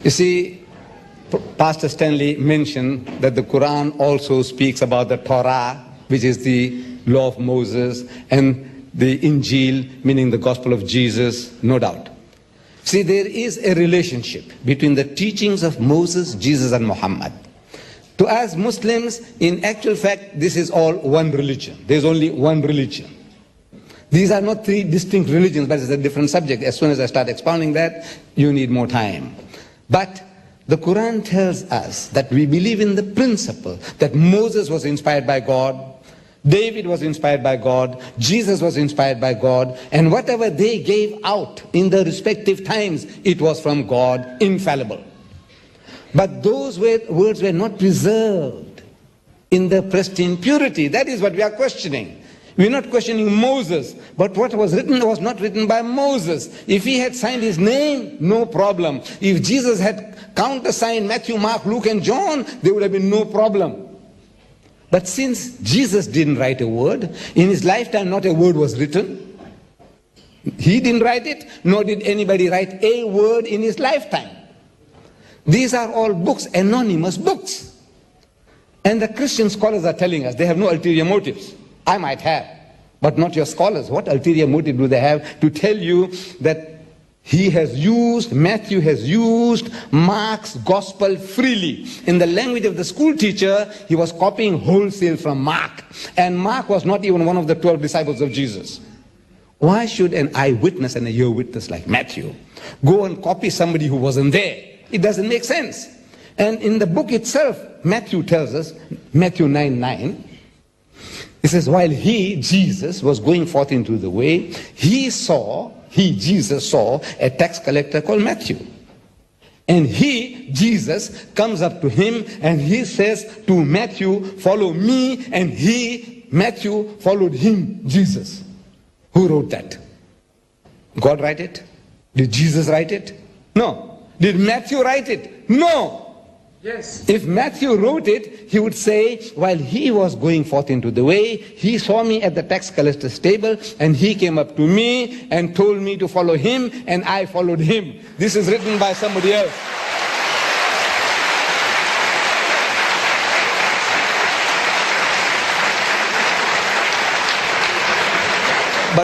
You see, Pastor Stanley mentioned that the Quran also speaks about the Torah, which is the law of Moses, and the Injil, meaning the gospel of Jesus, no doubt. See, there is a relationship between the teachings of Moses, Jesus, and Muhammad. To us Muslims, in actual fact, this is all one religion. There's only one religion. These are not three distinct religions, but it's a different subject. As soon as I start expounding that, you need more time. But the Quran tells us that we believe in the principle that Moses was inspired by God, David was inspired by God, Jesus was inspired by God, and whatever they gave out in the respective times, it was from God, infallible. But those words were not preserved in the pristine purity. That is what we are questioning. We're not questioning Moses, but what was written was not written by Moses. If he had signed his name, no problem. If Jesus had countersigned Matthew, Mark, Luke, and John, there would have been no problem. But since Jesus didn't write a word, in his lifetime not a word was written. He didn't write it, nor did anybody write a word in his lifetime. These are all books, anonymous books. And the Christian scholars are telling us they have no ulterior motives. I might have, but not your scholars. What ulterior motive do they have to tell you that Matthew has used Mark's gospel freely? In the language of the school teacher, he was copying wholesale from Mark. And Mark was not even one of the 12 disciples of Jesus. Why should an eyewitness and a ear witness like Matthew go and copy somebody who wasn't there? It doesn't make sense. And in the book itself, Matthew tells us, Matthew 9:9, it says, while he, Jesus, was going forth into the way, Jesus, saw a tax collector called Matthew. And Jesus, comes up to him and he says to Matthew, follow me. And Matthew, followed him, Jesus. Who wrote that? God write it? Did Jesus write it? No. Did Matthew write it? No. Yes. If Matthew wrote it, he would say, while he was going forth into the way, he saw me at the tax collector's table, and he came up to me and told me to follow him, and I followed him. This is written by somebody else.